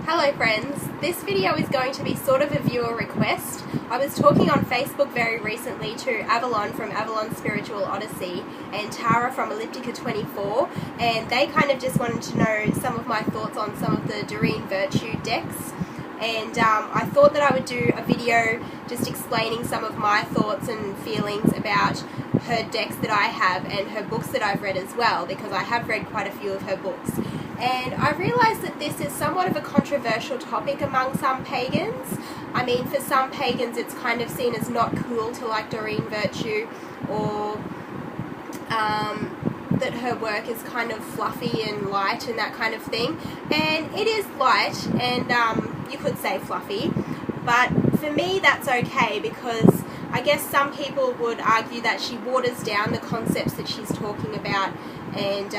Hello friends, this video is going to be sort of a viewer request. I was talking on Facebook very recently to Avalon from Avalon Spiritual Odyssey and Tara from Elliptica 24, and they kind of just wanted to know some of my thoughts on some of the Doreen Virtue decks. And I thought that I would do a video just explaining some of my thoughts and feelings about her decks that I have and her books that I've read as well, because I have read quite a few of her books. And I realised that this is somewhat of a controversial topic among some pagans. I mean, for some pagans it's kind of seen as not cool to like Doreen Virtue, or that her work is kind of fluffy and light and that kind of thing. And it is light and you could say fluffy, but for me that's okay, because I guess some people would argue that she waters down the concepts that she's talking about and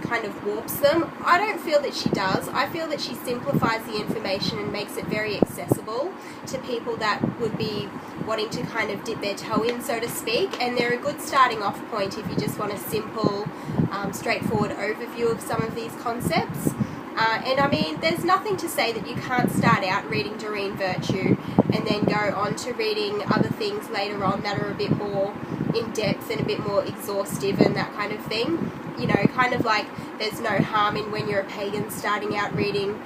kind of warps them. I don't feel that she does. I feel that she simplifies the information and makes it very accessible to people that would be wanting to kind of dip their toe in, so to speak, and they're a good starting off point if you just want a simple, straightforward overview of some of these concepts. And I mean, there's nothing to say that you can't start out reading Doreen Virtue and then go on to reading other things later on that are a bit more in-depth and a bit more exhaustive and that kind of thing. You know, kind of like there's no harm in when you're a pagan starting out reading,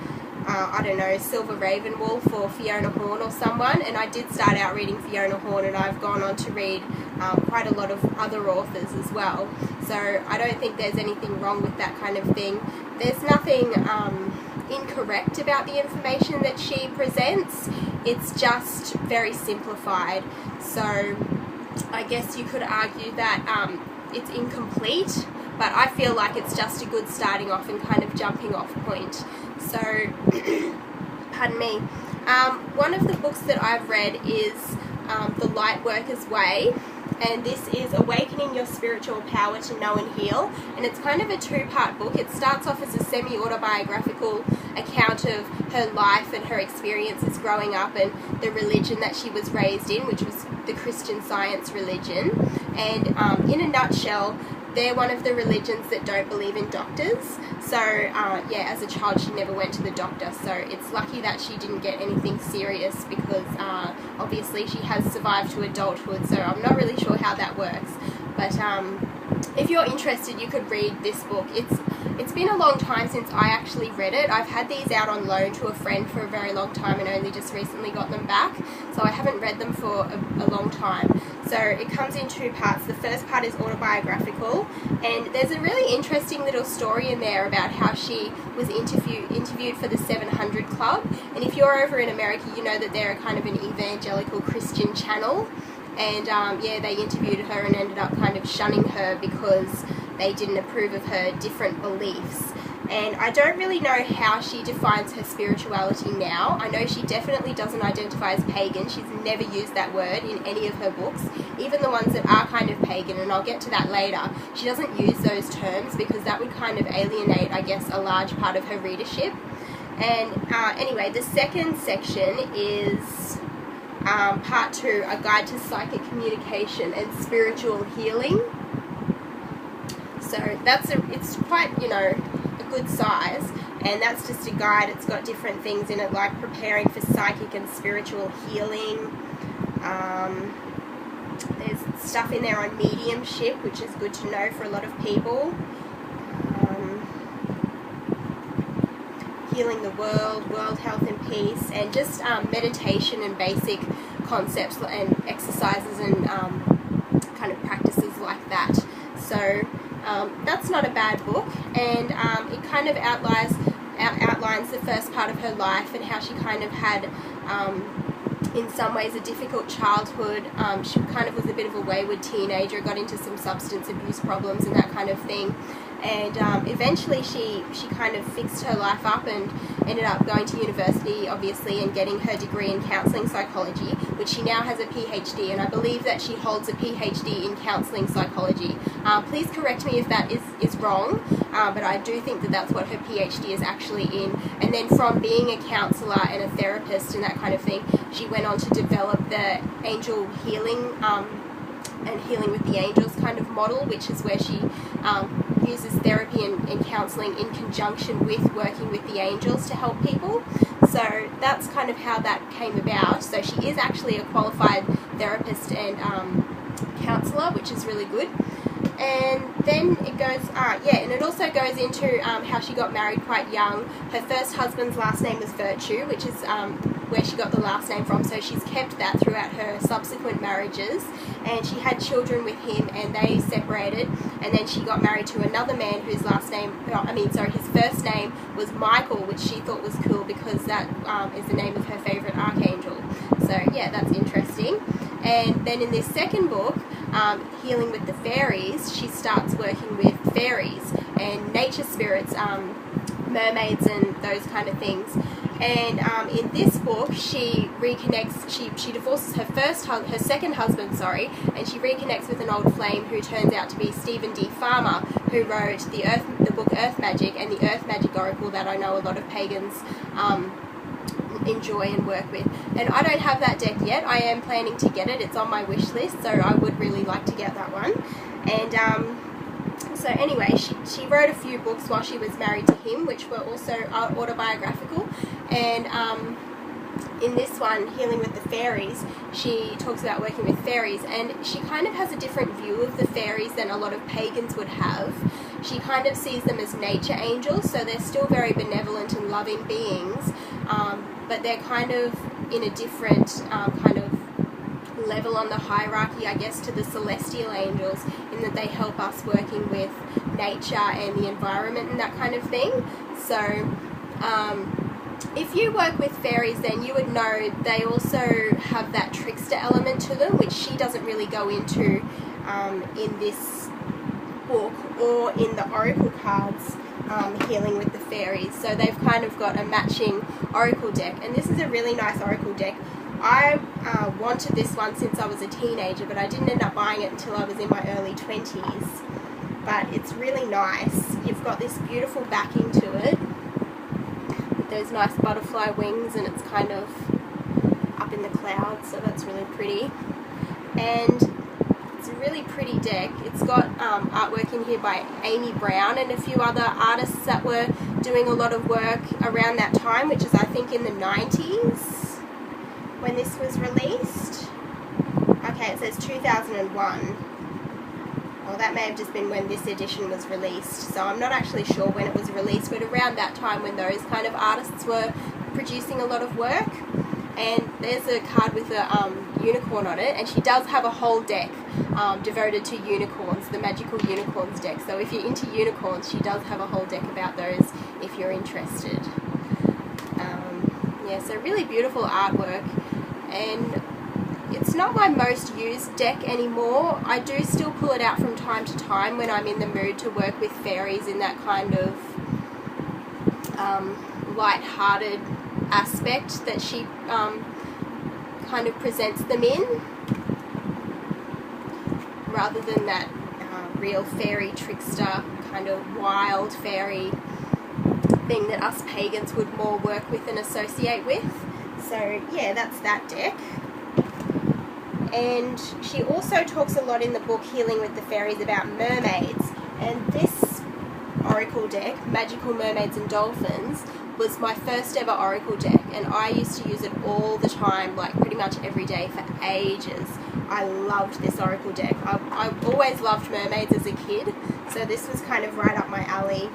I don't know, Silver Ravenwolf or Fiona Horn or someone. And I did start out reading Fiona Horn, and I've gone on to read quite a lot of other authors as well. So I don't think there's anything wrong with that kind of thing. There's nothing incorrect about the information that she presents. It's just very simplified. So I guess you could argue that it's incomplete, but I feel like it's just a good starting off and kind of jumping off point. So, pardon me. One of the books that I've read is The Lightworker's Way, and this is Awakening Your Spiritual Power to Know and Heal, and it's kind of a two-part book. It starts off as a semi-autobiographical account of her life and her experiences growing up and the religion that she was raised in, which was the Christian Science religion. And in a nutshell, they're one of the religions that don't believe in doctors. So yeah, as a child she never went to the doctor, so it's lucky that she didn't get anything serious, because obviously she has survived to adulthood, so I'm not really sure how that works. But if you're interested, you could read this book. It's been a long time since I actually read it. I've had these out on loan to a friend for a very long time and only just recently got them back, so I haven't read them for a long time. So it comes in two parts. The first part is autobiographical, and there's a really interesting little story in there about how she was interviewed for the 700 Club. And if you're over in America, you know that they're kind of an evangelical Christian channel. And yeah, they interviewed her and ended up kind of shunning her because they didn't approve of her different beliefs. And I don't really know how she defines her spirituality now. I know she definitely doesn't identify as pagan. She's never used that word in any of her books, even the ones that are kind of pagan, and I'll get to that later. She doesn't use those terms because that would kind of alienate, I guess, a large part of her readership. And anyway, the second section is part 2, A Guide to Psychic Communication and Spiritual Healing. So it's quite, you know, a good size, and that's just a guide. It's got different things in it, like preparing for psychic and spiritual healing. There's stuff in there on mediumship, which is good to know for a lot of people. Healing the world, world health and peace, and just meditation and basic concepts and exercises and kind of practices like that. So that's not a bad book, and it kind of outlines the first part of her life and how she kind of had in some ways a difficult childhood. She kind of was a bit of a wayward teenager, got into some substance abuse problems and that kind of thing, and eventually she kind of fixed her life up and ended up going to university, obviously, and getting her degree in counselling psychology, which she now has a PhD, and I believe that she holds a PhD in counselling psychology. Please correct me if that is wrong, but I do think that that's what her PhD is actually in. And then from being a counsellor and a therapist and that kind of thing, she went on to develop the angel healing and healing with the angels kind of model, which is where she uses therapy and counselling in conjunction with working with the angels to help people. So that's kind of how that came about. So she is actually a qualified therapist and counsellor, which is really good. And then it goes, and it also goes into how she got married quite young. Her first husband's last name was Virtue, which is where she got the last name from, so she's kept that throughout her subsequent marriages. And she had children with him, and they separated, and then she got married to another man whose his first name was Michael, which she thought was cool because that is the name of her favourite archangel. So yeah, that's interesting. And then in this second book, Healing with the Fairies, she starts working with fairies and nature spirits, mermaids and those kind of things. And in this book, she reconnects. She divorces her second husband, and she reconnects with an old flame who turns out to be Stephen D. Farmer, who wrote the book Earth Magic and the Earth Magic Oracle that I know a lot of pagans enjoy and work with. And I don't have that deck yet. I am planning to get it. It's on my wish list, so I would really like to get that one. And so anyway, she wrote a few books while she was married to him, which were also autobiographical. And in this one, Healing with the Fairies, she talks about working with fairies, and she kind of has a different view of the fairies than a lot of pagans would have. She kind of sees them as nature angels, so they're still very benevolent and loving beings, but they're kind of in a different kind of level on the hierarchy, I guess, to the celestial angels, in that they help us working with nature and the environment and that kind of thing. So if you work with fairies, then you would know they also have that trickster element to them, which she doesn't really go into in this book or in the oracle cards, Healing with the Fairies. So they've kind of got a matching oracle deck, and this is a really nice oracle deck. I wanted this one since I was a teenager, but I didn't end up buying it until I was in my early 20s. But it's really nice. You've got this beautiful backing to it with those nice butterfly wings, and it's kind of up in the clouds, so that's really pretty. And it's a really pretty deck. It's got artwork in here by Amy Brown and a few other artists that were doing a lot of work around that time, which is I think in the 90s when this was released. Okay, it says 2001. Well, that may have just been when this edition was released, so I'm not actually sure when it was released, but around that time when those kind of artists were producing a lot of work. And there's a card with a unicorn on it, and she does have a whole deck devoted to unicorns, the magical unicorns deck. So if you're into unicorns, she does have a whole deck about those if you're interested. Yeah, so really beautiful artwork, and it's not my most used deck anymore. I do still pull it out from time to time when I'm in the mood to work with fairies in that kind of light-hearted aspect that she kind of presents them in, rather than that real fairy trickster kind of wild fairy thing that us pagans would more work with and associate with. So yeah, that's that deck. And she also talks a lot in the book Healing with the Fairies about mermaids, and this oracle deck, Magical Mermaids and Dolphins, was my first ever oracle deck, and I used to use it all the time, like pretty much every day for ages. I loved this oracle deck. I've always loved mermaids as a kid, so this was kind of right up my alley.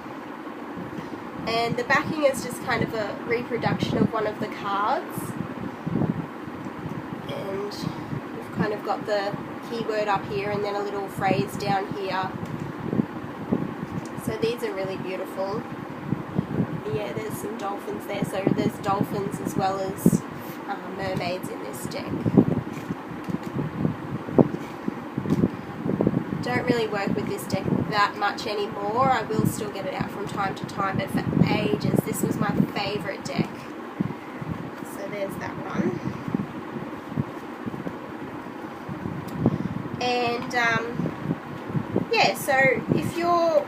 And the backing is just kind of a reproduction of one of the cards, and we've kind of got the keyword up here and then a little phrase down here. So these are really beautiful. Yeah, there's some dolphins there, so there's dolphins as well as mermaids in this deck. Don't really work with this deck that much anymore. I will still get it out from time to time, but for ages this was my favourite deck. So there's that one. And yeah, so if you're,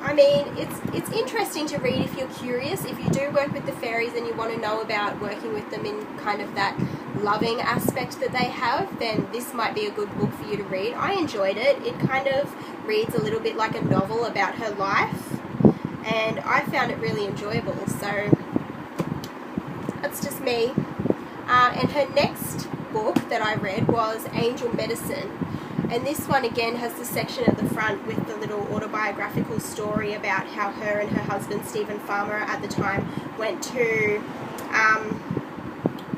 I mean, it's interesting to read if you're curious. If you do work with the fairies and you want to know about working with them in kind of that loving aspect that they have, then this might be a good book for you to read. I enjoyed it. It kind of reads a little bit like a novel about her life, and I found it really enjoyable. So that's just me. And her next book that I read was Angel Medicine. And this one again has the section at the front with the little autobiographical story about how her and her husband Stephen Farmer at the time went to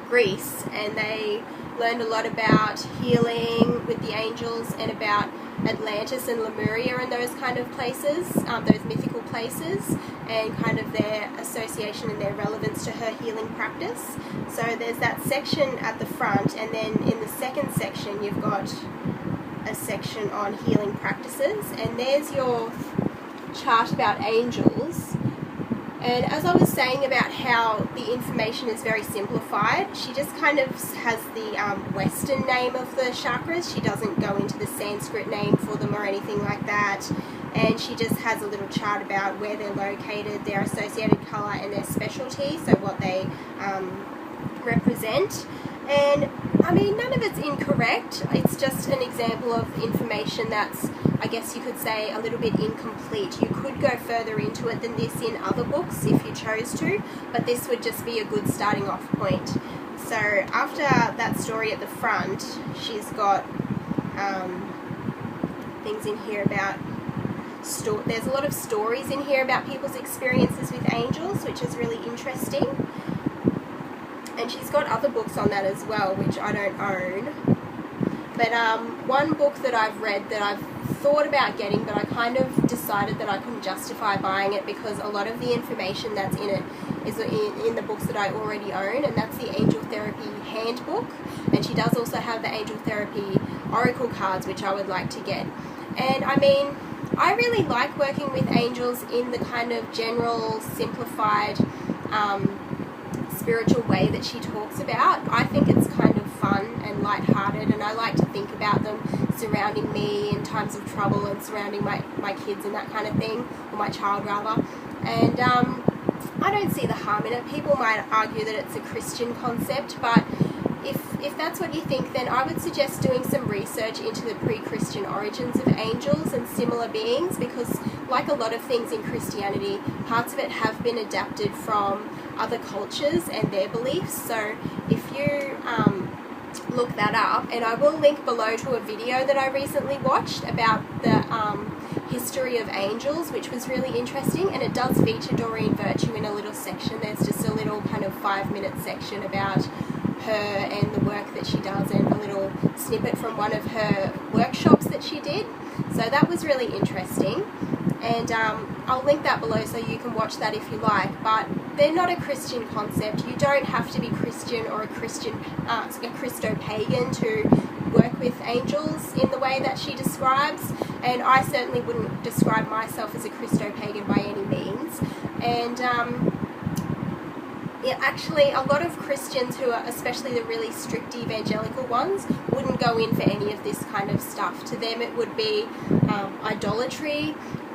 Greece, and they learned a lot about healing with the angels and about Atlantis and Lemuria and those kind of places, those mythical places, and kind of their association and their relevance to her healing practice. So there's that section at the front, and then in the second section you've got a section on healing practices, and there's your chart about angels. And as I was saying about how the information is very simplified, she just kind of has the Western name of the chakras. She doesn't go into the Sanskrit name for them or anything like that. And she just has a little chart about where they're located, their associated colour and their specialty, so what they represent. And I mean, none of it's incorrect. It's just an example of information that's, I guess you could say, a little bit incomplete. You could go further into it than this in other books if you chose to, but this would just be a good starting off point. So after that story at the front, she's got things in here about there's a lot of stories in here about people's experiences with angels, which is really interesting. And she's got other books on that as well, which I don't own. But one book that I've read that I've thought about getting, but I kind of decided that I couldn't justify buying it because a lot of the information that's in it is in the books that I already own, and that's the Angel Therapy Handbook. And she does also have the Angel Therapy Oracle cards, which I would like to get. And I mean, I really like working with angels in the kind of general, simplified, spiritual way that she talks about. I think it's kind of fun and lighthearted, and I like to think about them surrounding me in times of trouble and surrounding my kids and that kind of thing, or my child rather. And I don't see the harm in it. People might argue that it's a Christian concept, but if that's what you think, then I would suggest doing some research into the pre-Christian origins of angels and similar beings, because like a lot of things in Christianity, parts of it have been adapted from other cultures and their beliefs. So if you look that up, and I will link below to a video that I recently watched about the history of angels, which was really interesting, and it does feature Doreen Virtue in a little section. There's just a little kind of 5-minute section about her and the work that she does, and a little snippet from one of her workshops that she did. So that was really interesting, and I'll link that below so you can watch that if you like. But they're not a Christian concept. You don't have to be Christian or a Christo-pagan to work with angels in the way that she describes, and I certainly wouldn't describe myself as a Christo-pagan by any means. And yeah, actually a lot of Christians who are, especially the really strict evangelical ones, wouldn't go in for any of this kind of stuff. To them it would be idolatry,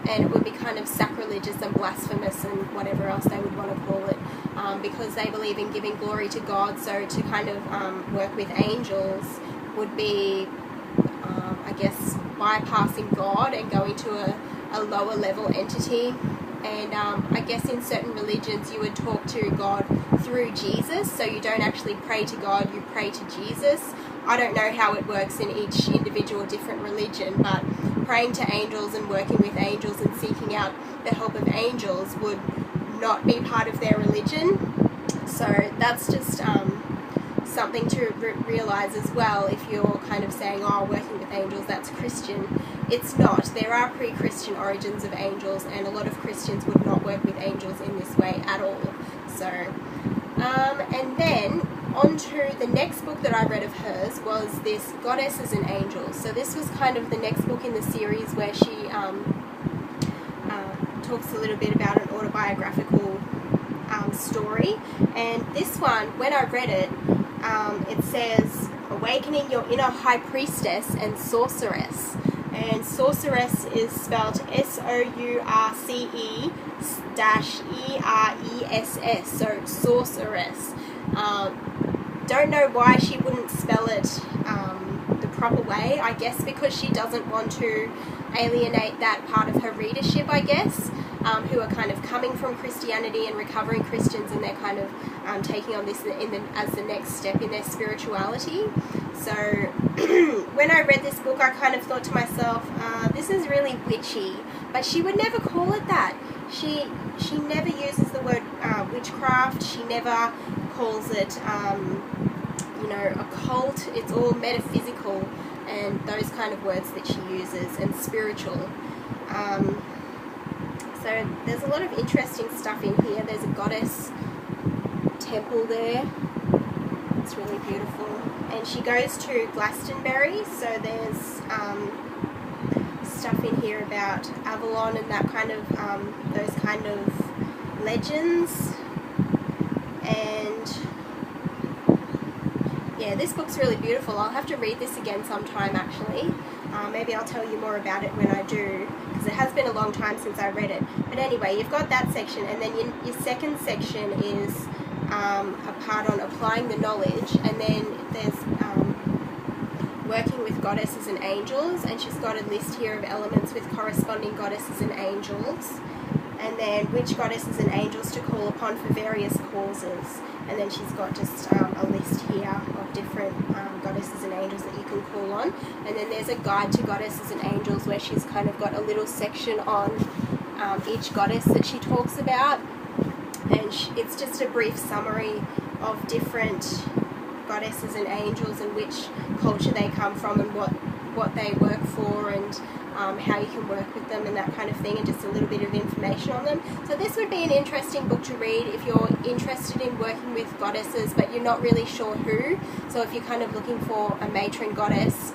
and it would be kind of sacrilegious and blasphemous and whatever else they would want to call it, because they believe in giving glory to God. So to kind of work with angels would be, I guess, bypassing God and going to a lower level entity. And I guess in certain religions you would talk to God through Jesus, so you don't actually pray to God, you pray to Jesus. I don't know how it works in each individual different religion, but praying to angels and working with angels and seeking out the help of angels would not be part of their religion. So that's just something to realise as well. If you're kind of saying, oh, working with angels, that's Christian. It's not. There are pre-Christian origins of angels, and a lot of Christians would not work with angels in this way at all. So, and then on to the next book that I read of hers was this Goddesses and Angels. So this was kind of the next book in the series where she talks a little bit about an autobiographical story. And this one, when I read it, it says, awakening your inner high priestess and sorceress. And sorceress is spelled SOURCE-ERESS, so sorceress. Don't know why she wouldn't spell it the proper way. I guess because she doesn't want to alienate that part of her readership, I guess. who are kind of coming from Christianity and recovering Christians, and they're kind of taking on this as the next step in their spirituality. So when I read this book, I kind of thought to myself, this is really witchy, but she would never call it that. She never uses the word witchcraft. She never calls it, a cult. It's all metaphysical and those kind of words that she uses, and spiritual. So there's a lot of interesting stuff in here. There's a goddess temple there. It's really beautiful. And she goes to Glastonbury, so there's stuff in here about Avalon and that kind of, those kind of legends. And yeah, this book's really beautiful. I'll have to read this again sometime, actually. Maybe I'll tell you more about it when I do, because it has been a long time since I read it. But anyway, you've got that section, and then your second section is a part on applying the knowledge, and then there's working with goddesses and angels, and she's got a list here of elements with corresponding goddesses and angels, and then which goddesses and angels to call upon for various causes. And then she's got just a list here of different goddesses and angels that you can call on. And then there's a guide to goddesses and angels where she's kind of got a little section on each goddess that she talks about. And it's just a brief summary of different goddesses and angels and which culture they come from and what they work for, and how you can work with them and that kind of thing, and just a little bit of information on them. So this would be an interesting book to read if you're interested in working with goddesses but you're not really sure who. So if you're kind of looking for a matron goddess,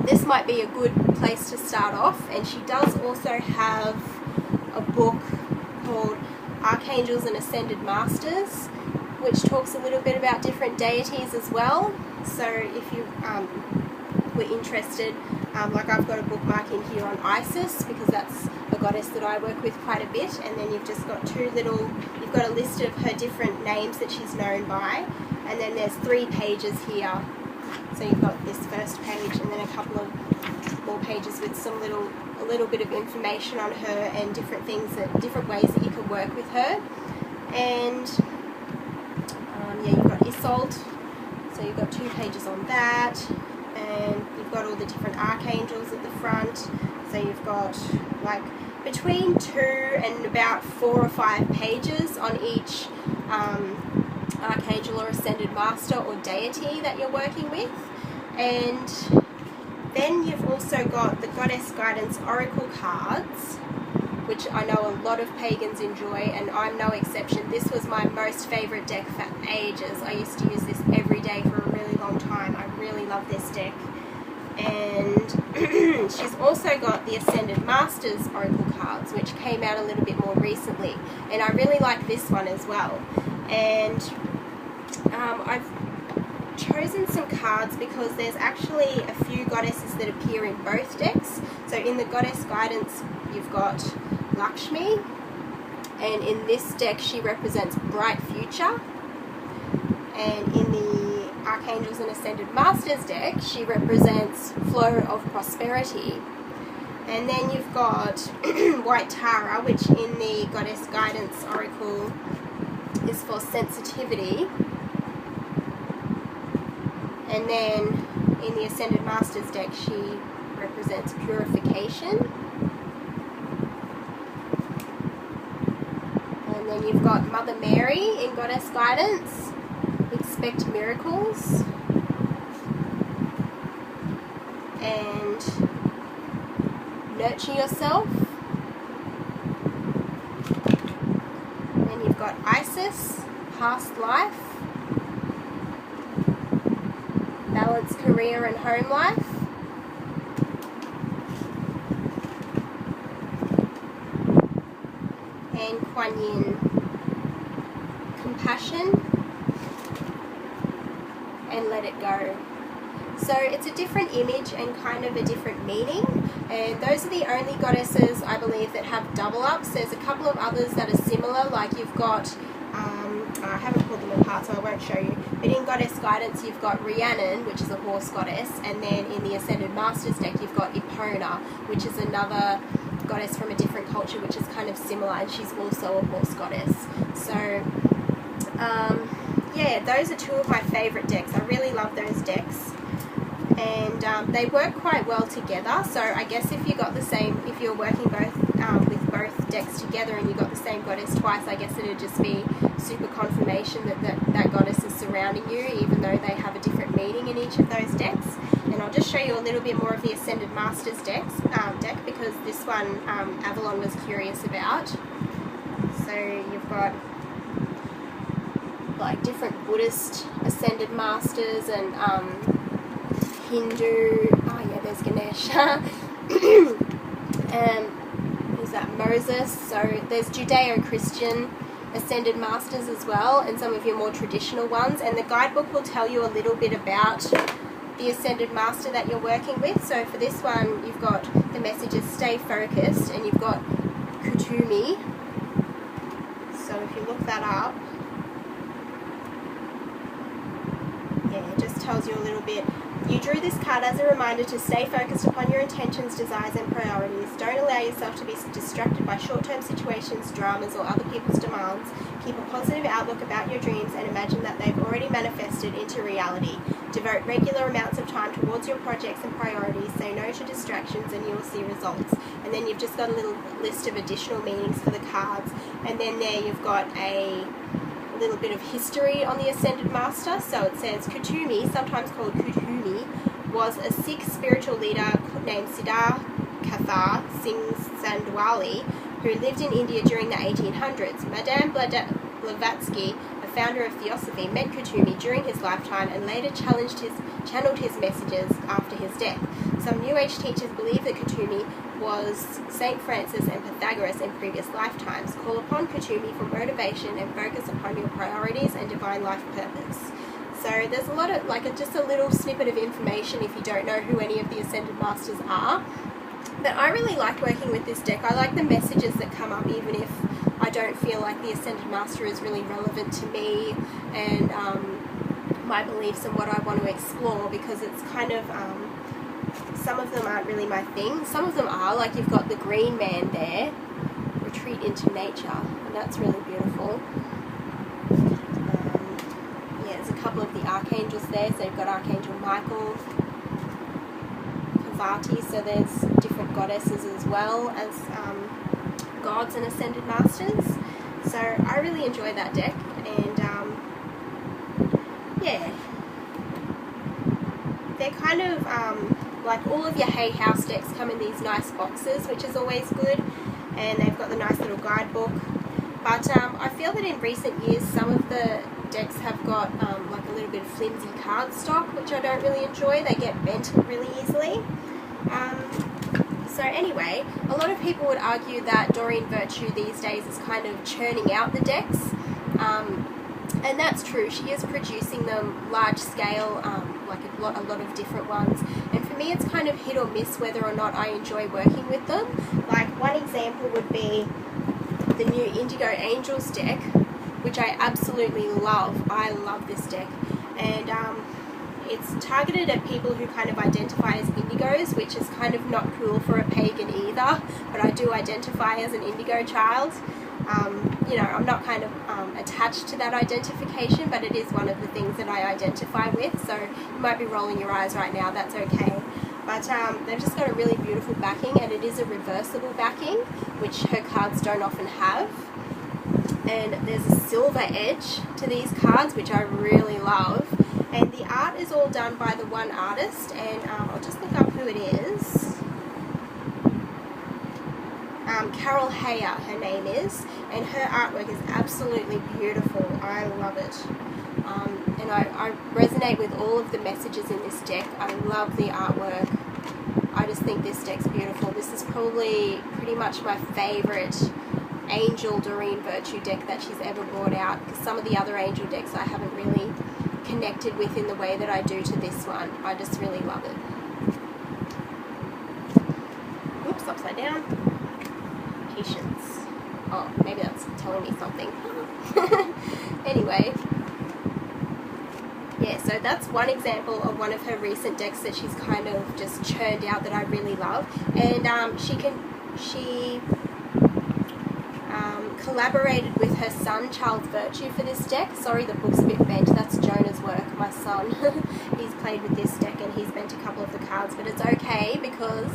this might be a good place to start off. And she does also have a book called Archangels and Ascended Masters, which talks a little bit about different deities as well. So if you were interested, like I've got a bookmark in here on Isis, because that's a goddess that I work with quite a bit. And then you've just got you've got a list of her different names that she's known by, and then there's 3 pages here. So you've got this first page and then a couple of more pages with a little bit of information on her and different ways that you can work with her. And yeah, you've got Isolde, so you've got 2 pages on that, and you've got all the different archangels at the front. So you've got like between 2 and about 4 or 5 pages on each archangel or ascended master or deity that you're working with. And then you've also got the Goddess Guidance Oracle cards, which I know a lot of pagans enjoy, and I'm no exception. This was my most favourite deck for ages. I used to use this every day for a really long time. I really love this deck. And she's also got the Ascended Masters Oracle cards, which came out a little bit more recently, and I really like this one as well. And I've chosen some cards because there's actually a few goddesses that appear in both decks. So in the Goddess Guidance you've got Lakshmi, and in this deck she represents Bright Future, and in the Archangels and Ascended Masters deck she represents Flow of Prosperity. And then you've got White Tara, which in the Goddess Guidance Oracle is for sensitivity. And then in the Ascended Masters deck she represents purification. And then you've got Mother Mary in Goddess Guidance, Expect Miracles. And Nurture Yourself. Then you've got Isis, Past Life. Balance Career and Home Life. And Kuan Yin, Compassion and Let It Go. So it's a different image and kind of a different meaning, and those are the only goddesses I believe that have double ups. There's a couple of others that are similar, like you've got I haven't pulled them apart so I won't show you, but in Goddess Guidance you've got Rhiannon, which is a horse goddess, and then in the Ascended Masters deck you've got Epona, which is another goddess from a different culture, which is kind of similar, and she's also a horse goddess. So yeah, those are two of my favourite decks. I really love those decks, and they work quite well together. So I guess if you got the same, if you're working both with both decks together and you got the same goddess twice, I guess it'd just be super confirmation that goddess is surrounding you, even though they have a different meaning in each of those decks. And I'll just show you a little bit more of the Ascended Masters deck, because this one Avalon was curious about. So you've got like different Buddhist Ascended Masters and Hindu. Oh yeah, there's Ganesha. Is that Moses? So there's Judeo-Christian Ascended Masters as well, and some of your more traditional ones. And the guidebook will tell you a little bit about the Ascended Master that you're working with. So for this one, you've got the messages stay focused, and you've got Kutumi. So if you look that up, yeah, it just tells you a little bit. You drew this card as a reminder to stay focused upon your intentions, desires and priorities. Don't allow yourself to be distracted by short-term situations, dramas or other people's demands. Keep a positive outlook about your dreams and imagine that they've already manifested into reality. Devote regular amounts of time towards your projects and priorities. Say no to distractions and you'll see results. And then you've just got a little list of additional meanings for the cards. And then there you've got a little bit of history on the Ascended Master. So it says Kutumi, sometimes called Kutumi, was a Sikh spiritual leader named Siddhartha Singh Sandwali, who lived in India during the 1800s. Madame Blavatsky, a founder of Theosophy, met Kutumi during his lifetime and later channeled his messages after his death. Some New Age teachers believe that Kutumi was Saint Francis and Pythagoras in previous lifetimes. Call upon Kutumi for motivation and focus upon your priorities and divine life purpose. So there's a lot of, just a little snippet of information if you don't know who any of the Ascended Masters are. But I really like working with this deck. I like the messages that come up, even if I don't feel like the Ascended Master is really relevant to me and my beliefs and what I want to explore, because it's kind of, some of them aren't really my thing. Some of them are, like you've got the Green Man there, Retreat into Nature, and that's really beautiful. Yeah, there's a couple of the Archangels there, so you've got Archangel Michael, Kavati, so there's different goddesses as well as gods and Ascended Masters. So I really enjoy that deck, and yeah, they're kind of like all of your Hay House decks come in these nice boxes, which is always good, and they've got the nice little guidebook. But I feel that in recent years some of the decks have got like a little bit of flimsy cardstock, which I don't really enjoy. They get bent really easily. So anyway, a lot of people would argue that Doreen Virtue these days is kind of churning out the decks, and that's true. She is producing them large scale, like a lot of different ones, and for me it's kind of hit or miss whether or not I enjoy working with them. Like one example would be the new Indigo Angels deck, which I absolutely love. I love this deck, and it's targeted at people who kind of identify as indigos, which is kind of not cool for a pagan either, but I do identify as an indigo child. You know, I'm not kind of attached to that identification, but it is one of the things that I identify with, so you might be rolling your eyes right now, that's okay. But they've just got a really beautiful backing, and it is a reversible backing, which her cards don't often have. And there's a silver edge to these cards, which I really love. And the art is all done by the one artist, and I'll just look up who it is. Carol Hayer, her name is, and her artwork is absolutely beautiful. I love it. And I resonate with all of the messages in this deck. I love the artwork. I just think this deck's beautiful. This is probably pretty much my favourite Angel Doreen Virtue deck that she's ever brought out, because some of the other Angel decks I haven't really connected with in the way that I do to this one. I just really love it. Oops, upside down. Patience. Oh, maybe that's telling me something. Anyway, yeah, so that's one example of one of her recent decks that she's kind of just churned out that I really love. And she can she collaborated with her son Charles Virtue for this deck. Sorry, the book's a bit bent. That's Jonah's work, my son. He's played with this deck and he's bent a couple of the cards, but it's okay because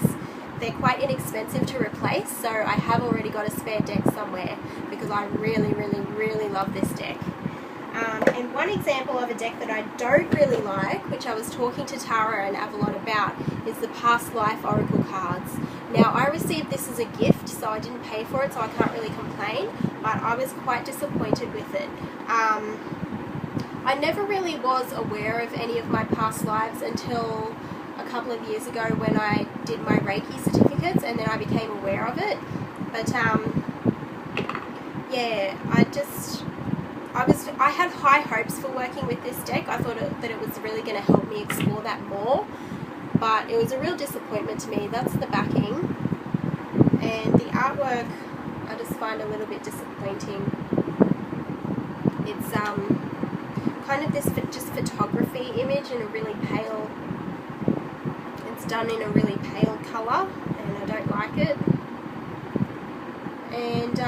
they're quite inexpensive to replace, so I have already got a spare deck somewhere because I really, really, really love this deck. And one example of a deck that I don't really like, which I was talking to Tara and Avalon about, is the Past Life Oracle cards. Now, I received this as a gift, so I didn't pay for it, so I can't really complain, but I was quite disappointed with it. I never really was aware of any of my past lives until a couple of years ago when I did my Reiki certificates, and then I became aware of it. But yeah, I had high hopes for working with this deck. I thought that it was really going to help me explore that more, but it was a real disappointment to me. That's the backing, and the artwork I just find a little bit disappointing. It's kind of this just photography image in a really pale, it's done in a really pale colour, and I don't like it. And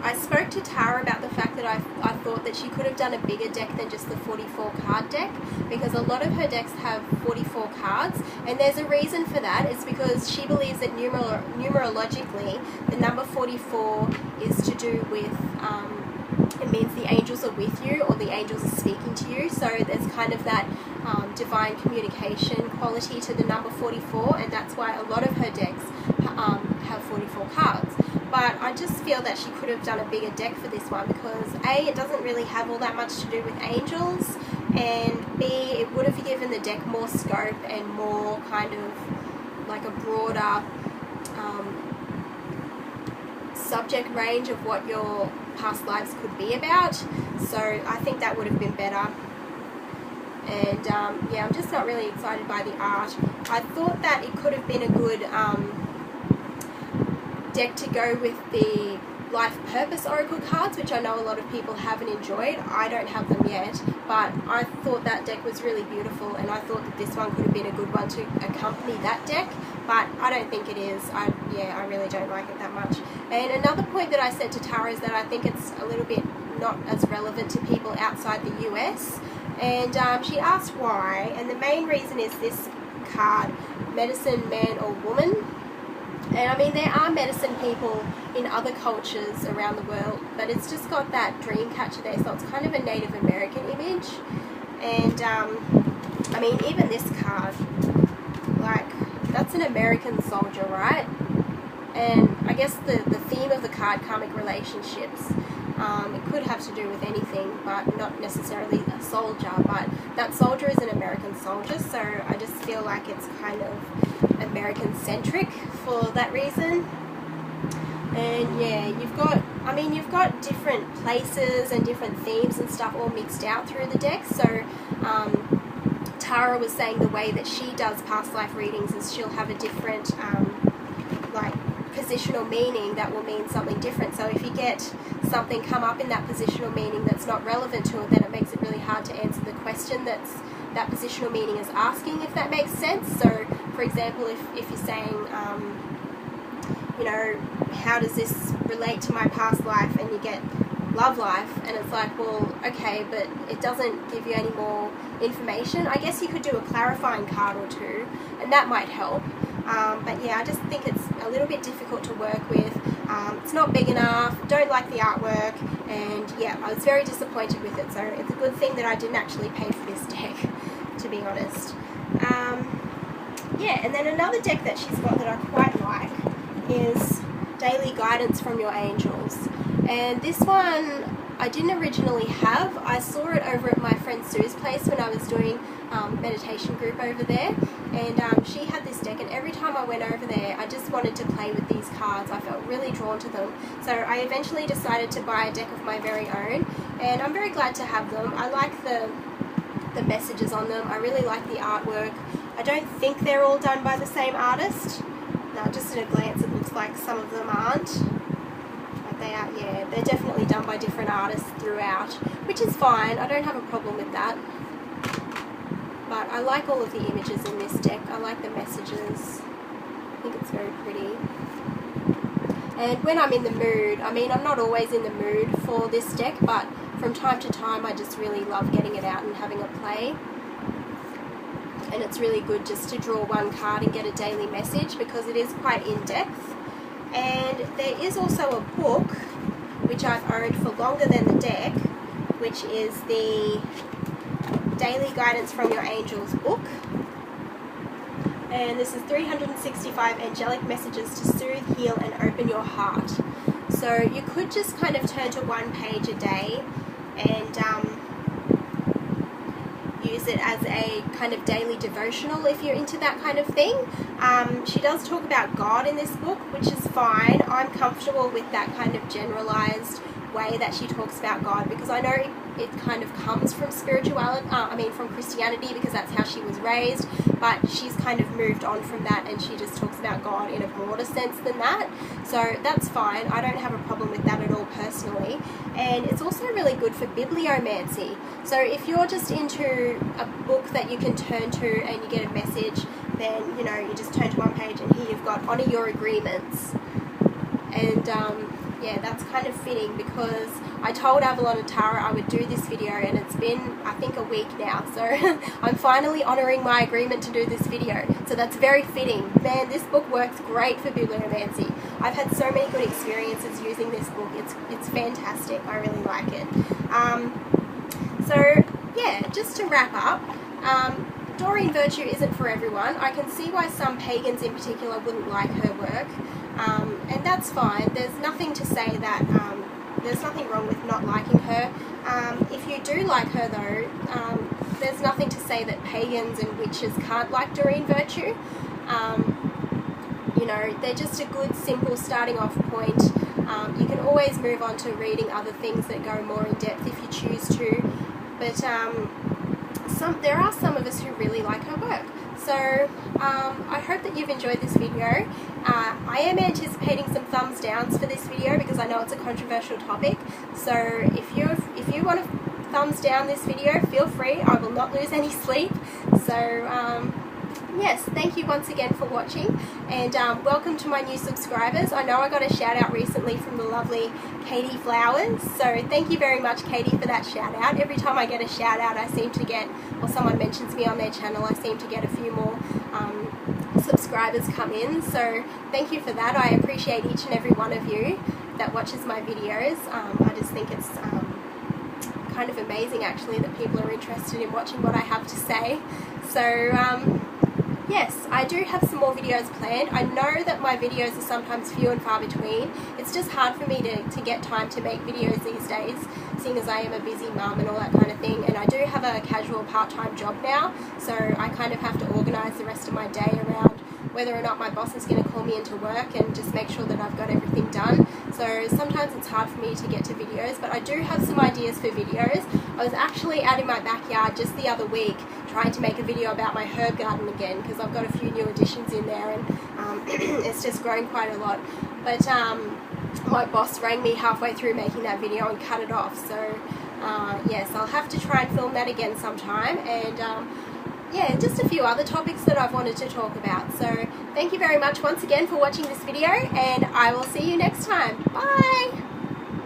I spoke to Tara about the fact that I thought that she could have done a bigger deck than just the 44 card deck, because a lot of her decks have 44 cards, and there's a reason for that. It's because she believes that numerologically the number 44 is to do with, it means the angels are with you, or the angels are speaking to you, so there's kind of that divine communication quality to the number 44, and that's why a lot of her decks have 44 cards. But I just feel that she could have done a bigger deck for this one because A, it doesn't really have all that much to do with angels, and B, it would have given the deck more scope and more kind of like a broader subject range of what your past lives could be about. So I think that would have been better. And yeah, I'm just not really excited by the art. I thought that it could have been a good deck to go with the Life Purpose Oracle cards, which I know a lot of people haven't enjoyed. I don't have them yet, but I thought that deck was really beautiful, and I thought that this one could have been a good one to accompany that deck, but I don't think it is. I really don't like it that much. And another point that I said to Tara is that I think it's a little bit not as relevant to people outside the US, and she asked why, and the main reason is this card, Medicine Man or Woman. And I mean, there are medicine people in other cultures around the world, but it's just got that dream catcher there, so it's kind of a Native American image. And I mean, even this card, like, that's an American soldier, right? And I guess the theme of the card, karmic relationships, it could have to do with anything, but not necessarily a soldier, but that soldier is an American soldier, so I just feel like it's kind of American-centric for that reason. And yeah, you've got different places and different themes and stuff all mixed out through the deck. So Tara was saying the way that she does past life readings is she'll have a different like positional meaning that will mean something different. So if you get something come up in that positional meaning that's not relevant to it, then it makes it really hard to answer the question that positional meaning is asking, if that makes sense. So for example, if you're saying you know, how does this relate to my past life, and you get love life, and it's like, well, okay, but it doesn't give you any more information. I guess you could do a clarifying card or two, and that might help. But yeah, I just think it's a little bit difficult to work with. It's not big enough, don't like the artwork, and yeah, I was very disappointed with it. So it's a good thing that I didn't actually pay for this deck, to be honest. Yeah, and then another deck that she's got that I quite like is Daily Guidance from Your Angels. And this one I didn't originally have. I saw it over at my friend Sue's place when I was doing meditation group over there, and she had this deck, and every time I went over there I just wanted to play with these cards. I felt really drawn to them, so I eventually decided to buy a deck of my very own, and I'm very glad to have them. I like the messages on them. I really like the artwork. I don't think they're all done by the same artist. No, just at a glance it looks like some of them aren't. But they are, yeah, they're definitely done by different artists throughout, which is fine. I don't have a problem with that. But I like all of the images in this deck. I like the messages. I think it's very pretty. And when I'm in the mood, I mean, I'm not always in the mood for this deck, but from time to time I just really love getting it out and having a play. And it's really good just to draw one card and get a daily message because it is quite in-depth. And there is also a book which I've owned for longer than the deck, which is the Daily Guidance from Your Angels book. And this is 365 angelic messages to soothe, heal and open your heart. So you could just kind of turn to one page a day and use it as a kind of daily devotional if you're into that kind of thing. She does talk about God in this book, which is fine. I'm comfortable with that kind of generalized way that she talks about God because I know it kind of comes from spirituality, from Christianity, because that's how she was raised, but she's kind of moved on from that and she just talks about God in a broader sense than that. So that's fine. I don't have a problem with that at all personally. And it's also really good for bibliomancy. So if you're just into a book that you can turn to and you get a message, then, you know, you just turn to one page and here you've got honor your agreements. And yeah, that's kind of fitting because I told Avalon and Tara I would do this video and it's been, I think, a week now. So I'm finally honouring my agreement to do this video. So that's very fitting. Man, this book works great for bibliomancy. I've had so many good experiences using this book. It's fantastic. I really like it. So yeah, just to wrap up, Doreen Virtue isn't for everyone. I can see why some pagans in particular wouldn't like her work. And that's fine. There's nothing to say that, there's nothing wrong with not liking her. If you do like her though, there's nothing to say that pagans and witches can't like Doreen Virtue. You know, they're just a good, simple starting off point. You can always move on to reading other things that go more in depth if you choose to. But there are some of us who really like her work. So I hope that you've enjoyed this video. I am anticipating some thumbs downs for this video because I know it's a controversial topic. So if you want to thumbs down this video, feel free. I will not lose any sleep. So yes, thank you once again for watching, and welcome to my new subscribers. I know I got a shout out recently from the lovely Katey Flowers, so thank you very much, Katey, for that shout out. Every time I get a shout out, I seem to get, or someone mentions me on their channel, I seem to get a few more subscribers come in, so thank you for that. I appreciate each and every one of you that watches my videos. I just think it's kind of amazing actually that people are interested in watching what I have to say. So yes, I do have some more videos planned. I know that my videos are sometimes few and far between. It's just hard for me to get time to make videos these days, seeing as I am a busy mum and all that kind of thing. And I do have a casual part-time job now, so I kind of have to organise the rest of my day around whether or not my boss is going to call me into work and just make sure that I've got everything done. So sometimes it's hard for me to get to videos, but I do have some ideas for videos. I was actually out in my backyard just the other week trying to make a video about my herb garden again because I've got a few new additions in there and it's just grown quite a lot. But my boss rang me halfway through making that video and cut it off. So yes, I'll have to try and film that again sometime, and yeah, just a few other topics that I've wanted to talk about. So thank you very much once again for watching this video, and I will see you next time. Bye!